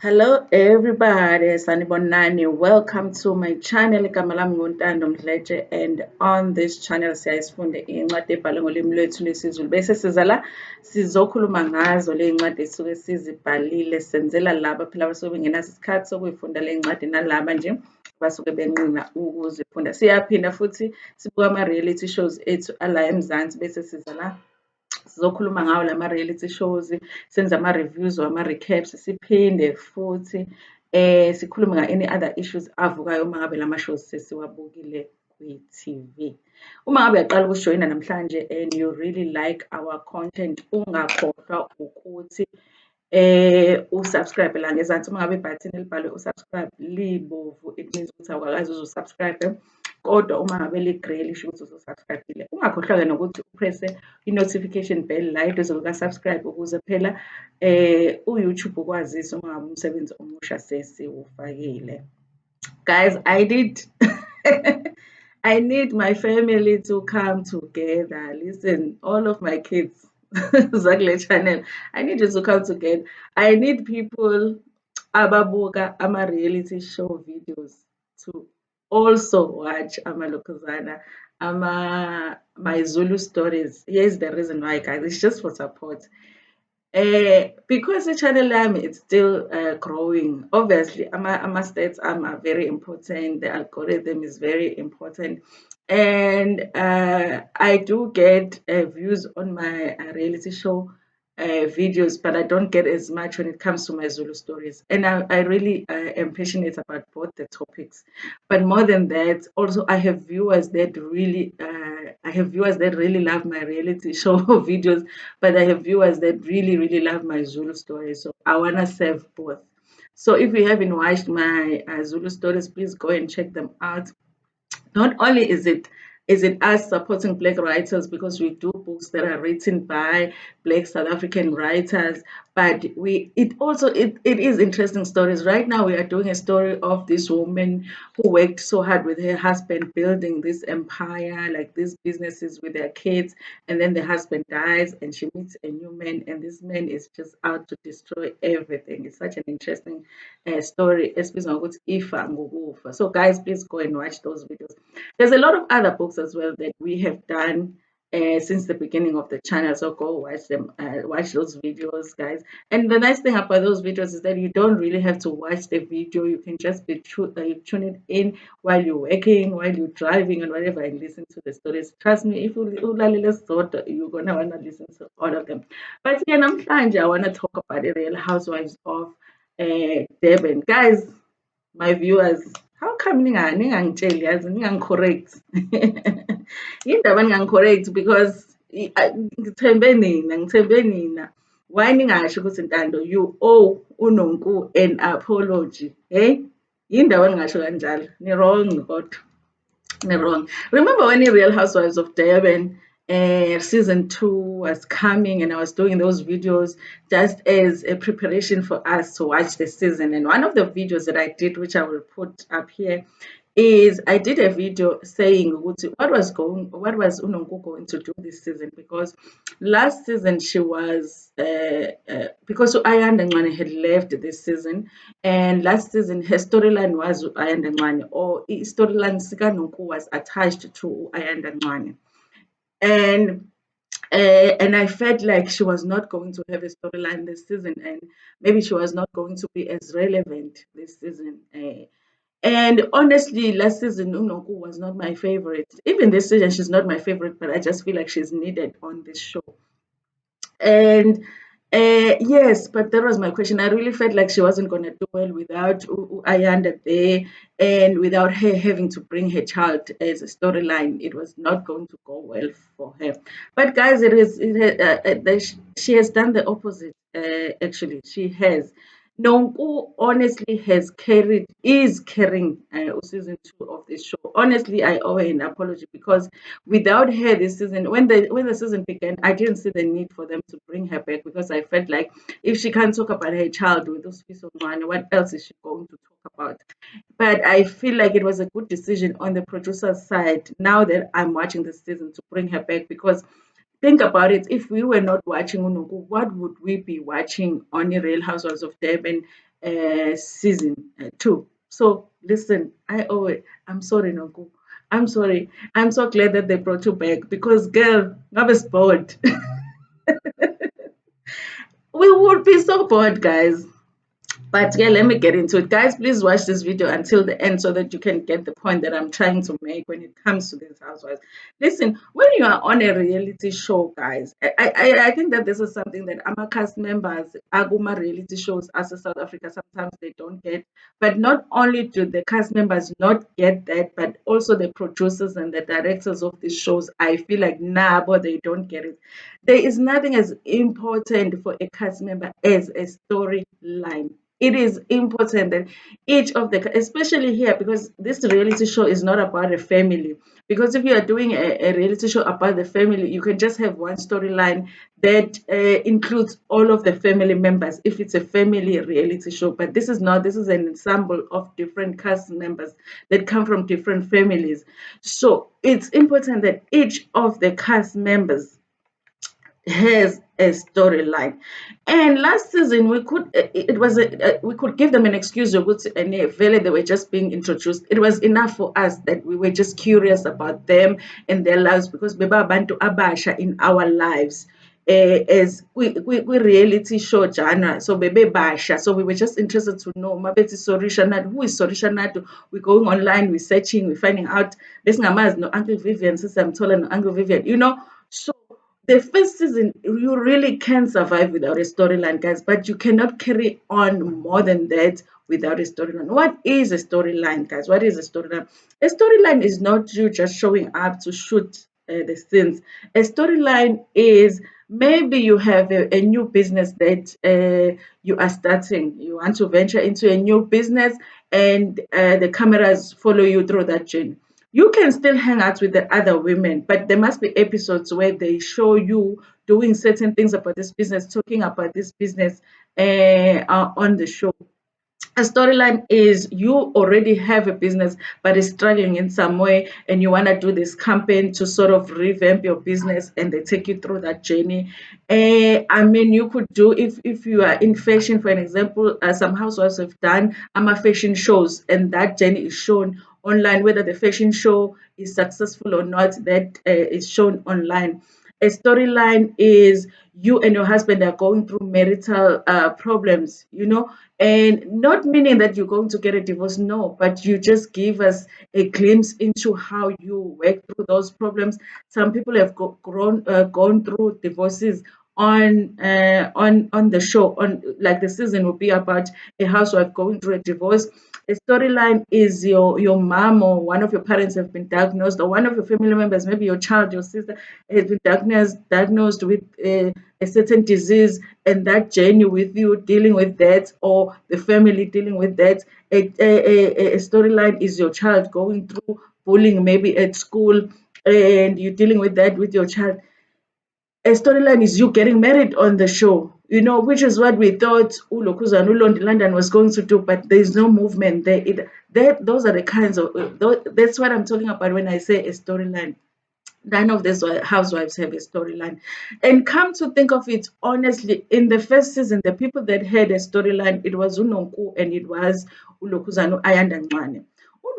Hello everybody, sanibonani. Welcome to my channel. Igama lami nguNtando Mdletshe, and on this channel siyasifunde incwadi ebhalwe ngolimi lwethu lwesiZulu. Bese siza la sizokhuluma ngazo le ncwadi esuke sizibhalile. Senzela laba phela abasuke bengenaso isikhathi sokuyifunda le ncwadi nalaba nje basuke benqina ukuzifunda. Siyaphinda futhi sibuka ama-reality shows ethu ala eMzansi bese siza la sizokhuluma ngawo lama-reality shows, senze ama-reviews ama-recaps, siphinde futhi sikhulume nga-any other issues avukayo uma ngabe lama-shows sesiwabukile kwi-TV. Uma ngabe uyaqala ukusijoyina namhlanje and you really like our content, ungakhohlwa ukuthi usubscribe la ngezansi. Uma ngabe ibhathini elibhalwe usubscribe libovu, it means ukuthi awukakaze uzusubscribe, kodwa uma ngabe li-grey lisho ukuthi ususubscribe-ile. Ungakhohlwa-ke nokuthi upresse i-notification bell la eduze kuka-subscribe ukuze phela u-YouTube ukwazise uma ngabe umsebenzi omusha sesiwufakile. Guys, I need my family to come together. Listen, all of my kids, Zagle channel, I need you to come together. I need people ababuka ama-reality show videos to also watch Amalokuzana, my Zulu stories. Here's the reason why, guys. It's just for support. Because the channel it's still growing. Obviously, ama stats are very important. The algorithm is very important, and I do get views on my reality show videos, but I don't get as much when it comes to my Zulu stories. And I really am passionate about both the topics. But more than that, also I have viewers that really love my reality show videos, but I have viewers that really love my Zulu stories. So I wanna serve both. So if you haven't watched my Zulu stories, please go and check them out. Not only is it us supporting Black writers because we do books that are written by Black South African writers, but it is interesting stories. Right now we are doing a story of this woman who worked so hard with her husband building this empire, like these businesses with their kids, and then the husband dies and she meets a new man, and this man is just out to destroy everything. It's such an interesting story, especially with Ifa Ngugufa. So guys, please go and watch those videos. There's a lot of other books as well that we have done since the beginning of the channel. So go watch them, watch those videos, guys. And the nice thing about those videos is that you don't really have to watch the video. You can just be tuning in while you're working, while you're driving, and whatever, and listen to the stories. Trust me, if you're gonna wanna listen to all of them. But yeah, namhlanje I wanna talk about the Real Housewives of Durban, guys. My viewers, how come ningangitsheli yazi ningangi-correct? Yindaba ningangi-correct because ngithembe nina. Why ningasho ukuthi Ntando you owe uNonku an apology? Yindaba ningasho kanjalo. Ni-wrong kodwa. Wrong. Remember when the Real Housewives of Durban season 2 was coming, and I was doing those videos just as a preparation for us to watch the season. And one of the videos that I did, which I will put up here, is I did a video saying what was Unonku going to do this season, because last season she was because Ayanda Ngwane had left this season, and last season her storyline was Ayanda Ngwane, or storyline Sika Nonku was attached to Ayanda Ngwane, and I felt like she was not going to have a storyline this season, and maybe she was not going to be as relevant this season. And honestly, last season, Unoku was not my favorite. Even this season, she's not my favorite, but I just feel like she's needed on this show. And yes, but that was my question. I really felt like she wasn't going to do well without Ayanda there, and without her having to bring her child as a storyline. It was not going to go well for her. But guys, she has done the opposite. Actually, she has. Nonku honestly is carrying season 2 of this show. Honestly, I owe her an apology because without her this season, when the season began, I didn't see the need for them to bring her back, because I felt like if she can't talk about her child with those piece of money, what else is she going to talk about? But I feel like it was a good decision on the producer's side, now that I'm watching the season, to bring her back, because think about it. If we were not watching Unuku, what would we be watching on the Real Housewives of Durban? season 2. So listen, I'm sorry, Nonku. I'm sorry. I'm so glad that they brought you back because, girl, I was bored. We would be so bored, guys. But yeah, let me get into it. Guys, please watch this video until the end so that you can get the point that I'm trying to make when it comes to these housewives. Listen, when you are on a reality show, guys, I think that this is something that our cast members, Aguma reality shows as a South Africa, sometimes they don't get. But not only do the cast members not get that, but also the producers and the directors of these shows, I feel like, nah, but they don't get it. There is nothing as important for a cast member as a storyline. It is important that each of the, especially here, because this reality show is not about a family. Because if you are doing a reality show about the family, you can just have one storyline that includes all of the family members if it's a family reality show. But this is not, this is an ensemble of different cast members that come from different families. So it's important that each of the cast members has a storyline. And last season we could it was we could give them an excuse and really they were just being introduced. It was enough for us that we were just curious about them and their lives because beba abantu abasha in our lives. As we reality show genre, so bebe basha, so we were just interested to know mabeti Sorisha Nadu, who is Sorisha Nadu. We're going online, we're searching, we're finding out besingamazi no Uncle Vivian, sister Mtola no Uncle Vivian, so the first season you really can survive without a storyline, guys, but you cannot carry on more than that without a storyline. What is a storyline, guys? What is a storyline? A storyline is not you just showing up to shoot the scenes. A storyline is maybe you have a new business that you are starting. You want to venture into a new business, and the cameras follow you through that journey. You can still hang out with the other women, but there must be episodes where they show you doing certain things about this business, talking about this business on the show. A storyline is you already have a business but is struggling in some way and you want to do this campaign to sort of revamp your business and they take you through that journey. I mean, you could do, if you are in fashion, for an example, some housewives have done fashion shows and that journey is shown online. Whether the fashion show is successful or not, that is shown online. A storyline is you and your husband are going through marital problems, and not meaning that you're going to get a divorce, no, but you just give us a glimpse into how you work through those problems. Some people have gone through divorces on the show. On, like, the season will be about a housewife going through a divorce. A storyline is your mom or one of your parents have been diagnosed, or one of your family members, maybe your child, your sister, has been diagnosed with a certain disease, and that journey with you dealing with that, or the family dealing with that. A storyline is your child going through bullying, maybe at school, and you're dealing with that with your child. A storyline is you getting married on the show, which is what we thought Ulokuza and Ulondi London was going to do, but there's no movement there. Those are the kinds of, that's what I'm talking about when I say a storyline. None of these housewives have a storyline. And come to think of it, honestly, in the first season, the people that had a storyline, it was Nonku and it was Ulokuzano Ayanda Ncwane.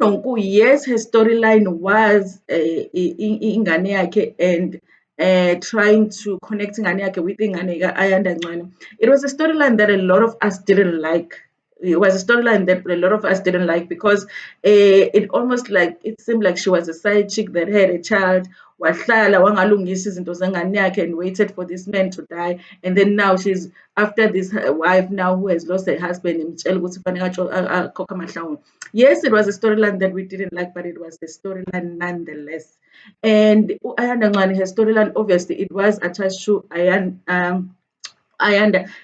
Nonku, yes, her storyline was ingane yakhe and trying to connect ingane yakhe with ingane Ayanda Ncwane. It was a storyline that a lot of us didn't like. It was a storyline that a lot of us didn't like because it almost like it seemed like she was a side chick that had a child, wahlala wangalungisa izinto zengane yakhe and waited for this man to die, and then now she's after this wife now who has lost her husband imtshela ukuthi kufanele akhokhe amahlawulo. Yes, it was a storyline that we didn't like, but it was the storyline nonetheless. And Ayanda Ncwane, her storyline, obviously it was attached to and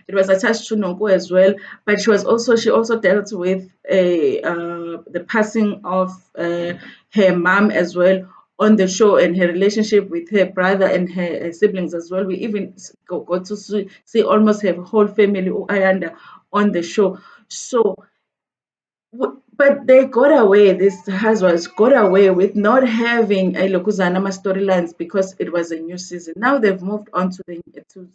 it was attached to Nonku as well, but she also dealt with the passing of her mom as well on the show, and her relationship with her brother and her siblings as well. We even got to see almost her whole family, Ayanda, on the show. So but they got away, these husbands got away with not having a Lokuzanama storylines because it was a new season. Now they've moved on to season 2,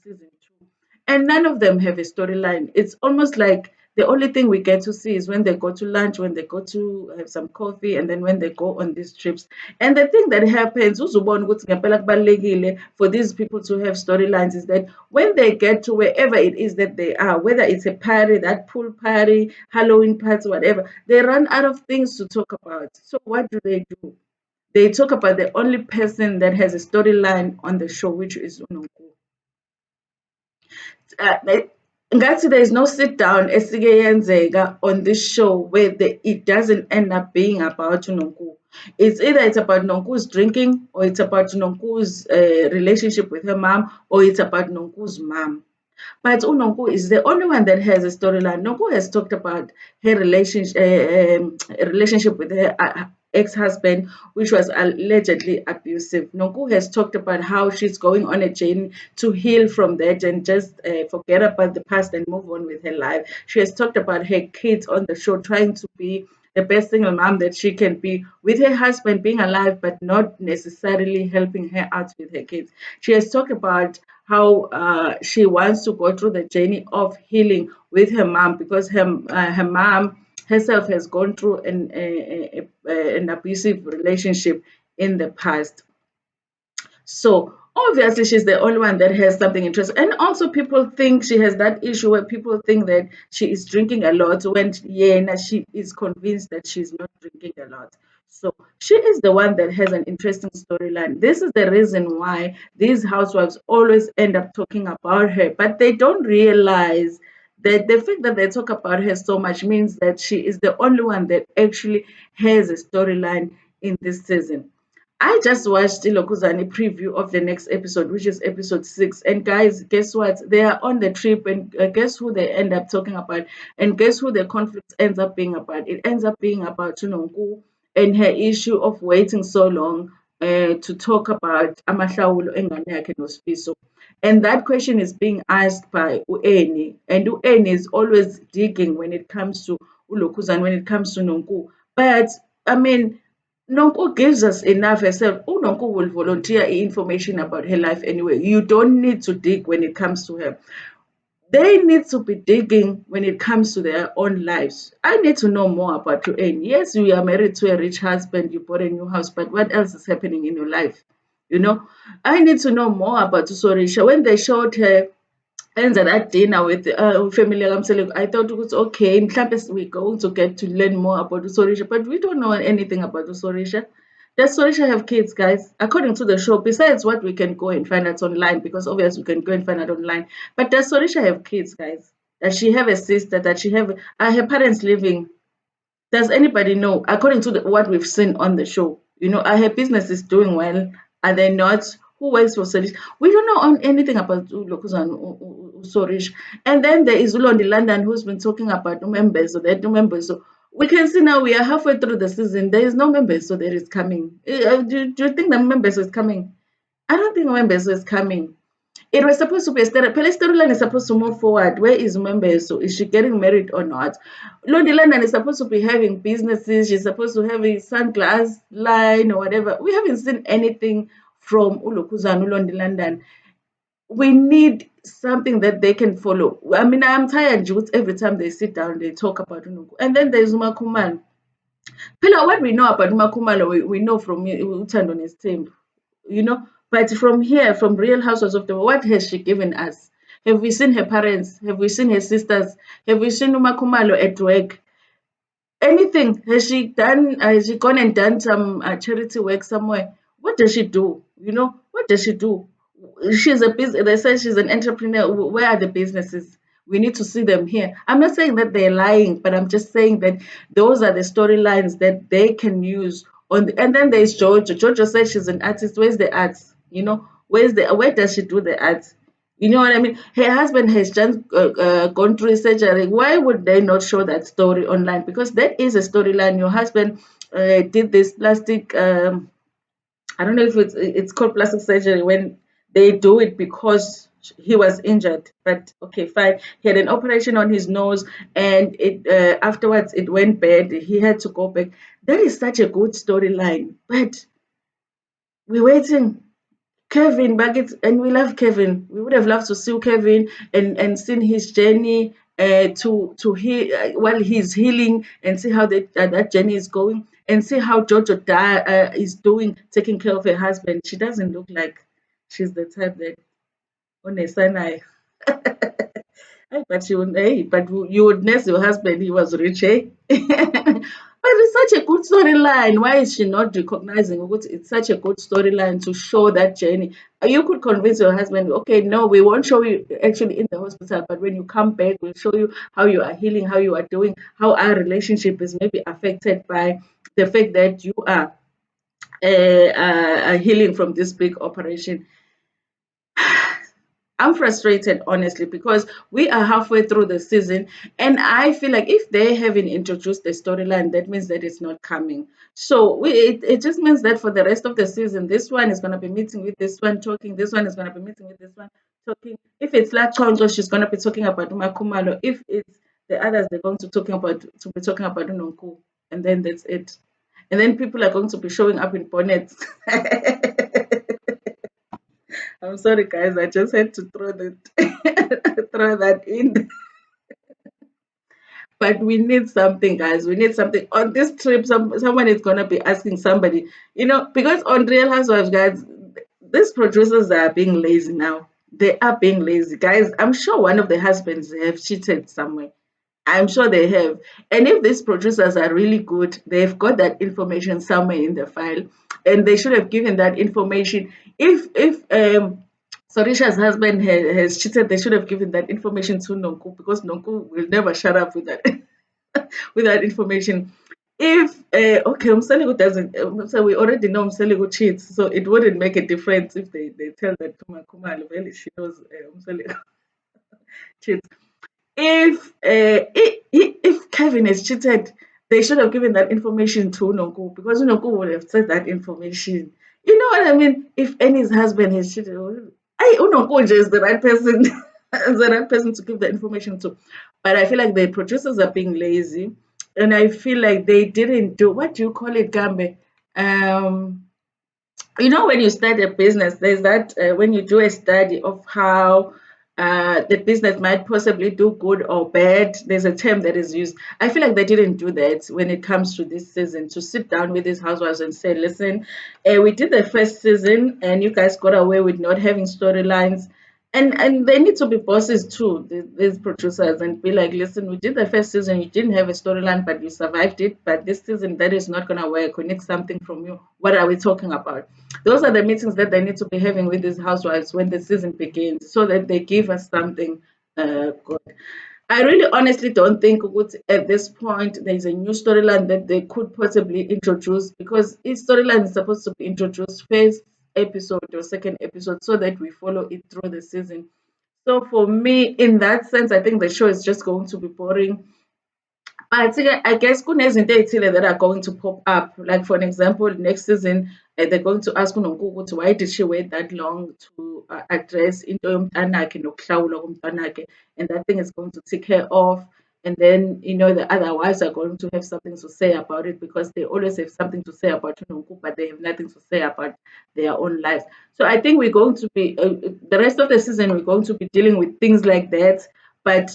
and none of them have a storyline. It's almost like The only thing we get to see is when they go to lunch, when they go to have some coffee, and then when they go on these trips. And the thing that happens, uzubona ukuthi ngempela kubalulekile for these people to have storylines, is that when they get to wherever it is that they are, whether it's a party, that pool party, Halloween party, whatever, they run out of things to talk about. So what do? They talk about the only person that has a storyline on the show, which is Nonku. Ngathi there is no sit down esike yenzeka on this show where it doesn't end up being about Nonku. It's either it's about Nonku's drinking, or it's about Nonku's relationship with her mom, or it's about Nonku's mom. But Unonku is the only one that has a storyline. Nonku has talked about her relationship with her ex-husband, which was allegedly abusive. Nonku has talked about how she's going on a journey to heal from that and just forget about the past and move on with her life. She has talked about her kids on the show, trying to be the best single mom that she can be, with her husband being alive but not necessarily helping her out with her kids. She has talked about how she wants to go through the journey of healing with her mom, because her mom herself has gone through an abusive relationship in the past. So obviously she's the only one that has something interesting. And also people think she has that issue where people think that she is drinking a lot, when yeah, she is convinced that she's not drinking a lot. So she is the one that has an interesting storyline. This is the reason why these housewives always end up talking about her, but they don't realize that the fact that they talk about her so much means that she is the only one that actually has a storyline in this season. I just watched Ilokuzani preview of the next episode, which is episode 6. And guys, guess what? They are on the trip, and guess who they end up talking about? And guess who the conflict ends up being about? It ends up being about Nonku and her issue of waiting so long to talk about Amahlawulo engane yakhe noSifiso. And that question is being asked by Ueni. And Ueni is always digging when it comes to Ulokuzan, when it comes to Nonku. But I mean, Nonku gives us enough herself. Nonku will volunteer information about her life anyway. You don't need to dig when it comes to her. They need to be digging when it comes to their own lives. I need to know more about you. And yes, you are married to a rich husband, you bought a new house, but what else is happening in your life? You know, I need to know more about Sorisha. When they showed her enza that dinner with family kaMsele, I thought it was okay. Mhlampe we're going to get to learn more about Sorisha, but we don't know anything about Sorisha. Does Sorisha have kids, guys? According to the show, besides what we can go and find out online, because obviously we can go and find out online, but does Sorisha have kids, guys? Does she have a sister? Does she have, are her parents living? Does anybody know, according to what we've seen on the show, are her businesses doing well? Are they not? Who works for Sorish? We don't know anything about Lokuzan Sorish. And then there is Ulondi London, who's been talking about members, so that members. So we can see now we are halfway through the season. There is no members, so there is coming. Do you think the members is coming? I don't think members is coming. It was supposed to be a storyline is supposed to move forward. Where is Membe? So is she getting married or not? Londi London is supposed to be having businesses. She's supposed to have a sunglass line or whatever. We haven't seen anything from Ulokuzan Londi London. We need something that they can follow. I mean, I'm tired with every time they sit down, they talk about Unuku. And then there's Umakuman. Pillar, what we know about Umakumalo, we know from Utando on his team, But from here, from Real Housewives of the World, what has she given us? Have we seen her parents? Have we seen her sisters? Have we seen Umakumalo at work? Anything? Has she done? Has she gone and done some charity work somewhere? What does she do? What does she do? She's a business. They say she's an entrepreneur. Where are the businesses? We need to see them here. I'm not saying that they're lying, but I'm just saying that those are the storylines that they can use on. And then there's Jojo. Jojo said she's an artist. Where's the arts? Where does she do the arts? You know what I mean? Her husband has just gone through surgery. Why would they not show that story online? Because that is a storyline. Your husband did this plastic. I don't know if it's called plastic surgery when they do it because he was injured. But okay, fine. He had an operation on his nose, and it afterwards it went bad. He had to go back. That is such a good storyline. But we're waiting. Kevin Bucket, and we love Kevin. We would have loved to see Kevin and seen his journey to heal while he's healing, and see how that journey is going, and see how Jojo is doing, taking care of her husband. She doesn't look like she's the type that on a Sinai. Hey, but you would nurse your husband. He was rich, eh? But it's such a good storyline. Why is she not recognizing it? It's such a good storyline to show that journey. You could convince your husband, okay, no, we won't show you actually in the hospital, but when you come back, we'll show you how you are healing, how you are doing, how our relationship is maybe affected by the fact that you are healing from this big operation. I'm frustrated, honestly, because we are halfway through the season, and I feel like if they haven't introduced the storyline, that means that it's not coming. So it just means that for the rest of the season, this one is going to be meeting with this one, talking. This one is going to be meeting with this one, talking. If it's La Chonjo, she's going to be talking about Umakumalo. If it's the others, they're going to be talking about Nonku, and then that's it. And then people are going to be showing up in bonnets. I'm sorry, guys. I just had to throw that throw that in. But we need something, guys. We need something on this trip. Someone is gonna be asking somebody, because on Real Housewives, guys, these producers are being lazy now. They are being lazy, guys. I'm sure one of the husbands have cheated somewhere. I'm sure they have. And if these producers are really good, they've got that information somewhere in the file, and they should have given that information. If Sorisha's husband has cheated, they should have given that information to Nonku, because Nonku will never shut up with that with that information. If okay, Umseligo doesn't, so we already know Umseligo cheats, so it wouldn't make a difference if they tell that Kuma Alveli, she knows Umseligo cheats. If Kevin has cheated, they should have given that information to Nonku, because Nonku would have said that information. You know what I mean? If Annie's husband has cheated, Nonku is the right person, is the right person to give the information to. But I feel like the producers are being lazy, and I feel like they didn't do, what do you call it, Gambe? Um, when you start a business, there's that when you do a study of how the business might possibly do good or bad, there's a term that is used. I feel like they didn't do that when it comes to this season, to sit down with these housewives and say, listen, we did the first season and you guys got away with not having storylines. And they need to be bosses too, these producers, and be like, listen, we did the first season, you didn't have a storyline, but you survived it. But this season, that is not going to work. We need something from you. What are we talking about? Those are the meetings that they need to be having with these housewives when the season begins, so that they give us something good. I really honestly don't think at this point there's a new storyline that they could possibly introduce, because each storyline is supposed to be introduced first episode or second episode, so that we follow it through the season. So for me, in that sense, I think the show is just going to be boring. I guess kunezinto ey'thile that are going to pop up. Like for an example, next season, they're going to ask uNonku ukuthi why did she wait that long to address into yomntanakhe nokuhlawulwa komntanakhe, and that thing is going to tick her off. And then the other wives are going to have something to say about it, because they always have something to say about uNonku, but they have nothing to say about their own lives. So I think we're going to be the rest of the season, we're going to be dealing with things like that, but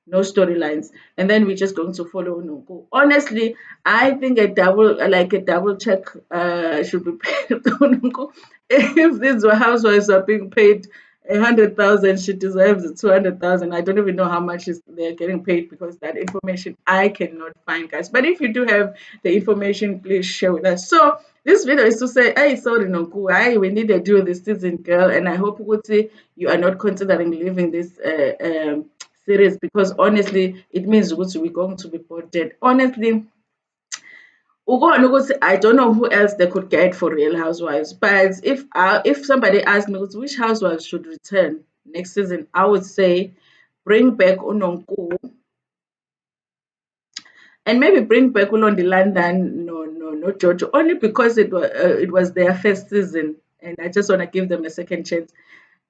no storylines, and then we're just going to follow Nonku. Honestly, I think a double check should be paid to Nonku. If these housewives are being paid 100,000, she deserves 200,000. I don't even know how much they're getting paid, because that information I cannot find, guys. But if you do have the information, please share with us. So this video is to say, hey, sorry, Nonku, we need a deal this season, girl, and I hope you are not considering leaving this series, because honestly, it means we're going to be bored dead. Honestly, I don't know who else they could get for Real Housewives, but if somebody asked me which housewives should return next season, I would say bring back Unonku, and maybe bring back Ulondi London. No, Jojo, only because it was their first season, and I just want to give them a second chance.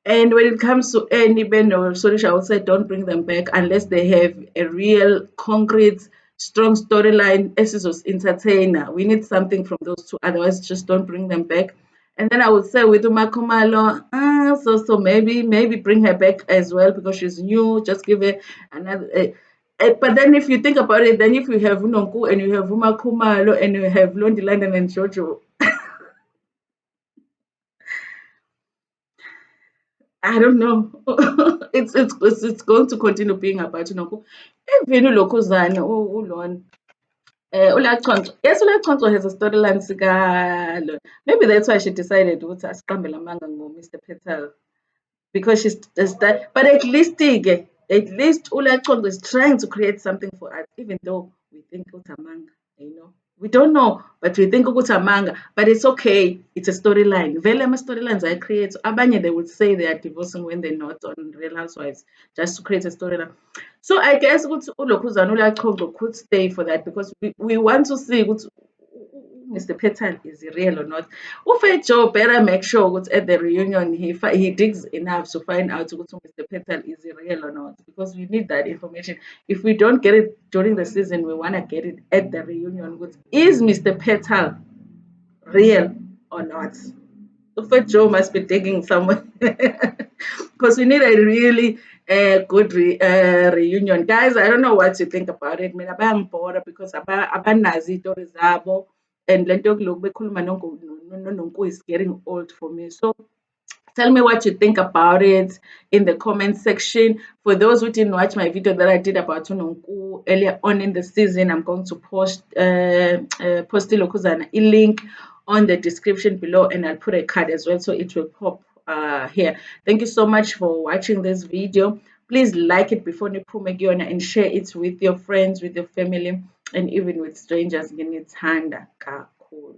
And when it comes to any band or Sorisha, I would say don't bring them back unless they have a real, concrete, strong storyline. Essos entertainer. We need something from those two. Otherwise, just don't bring them back. And then I would say with Umakumalo, so maybe bring her back as well because she's new. Just give her another. But then if you think about it, then if you have Nonku and you have Umakumalo and you have Londi London and Jojo, I don't know. It's going to continue being about Nonku. Even Lokuzana, Ulon. Ulachoncho. Yes, Ulachoncho has a storyline. Maybe that's why she decided to asiqambe la manga Mr. Petal. Because she's that. But at least Ulachongo is trying to create something for us, even though we think Utamanga, We don't know, but we think Utamanga, but it's okay. It's a storyline. Velema storylines I create. Abanye, they would say they are divorcing when they're not on Real Housewives, just to create a storyline. So I guess Ulokuzana Ulachongo could stay for that because we want to see Mr. Petal is he real or not. Joe better make sure that at the reunion he digs enough to find out Mr. Petal is he real or not because we need that information. If we don't get it during the season, we want to get it at the reunion. Is Mr. Petal real or not? Joe must be digging somewhere because we need a really good reunion. Guys, I don't know what you think about it. Mina bayangibhora because abanazi izitori zabo and le nto yokuloku bekhuluma nonku is getting old for me. So tell me what you think about it in the comment section. For those who didn't watch my video that I did about Nonku earlier on in the season, I'm going to post a link on the description below, and I'll put a card as well so it will pop here. Thank you so much for watching this video. Please like it before you and share it with your friends, with your family, and even with strangers. Cool.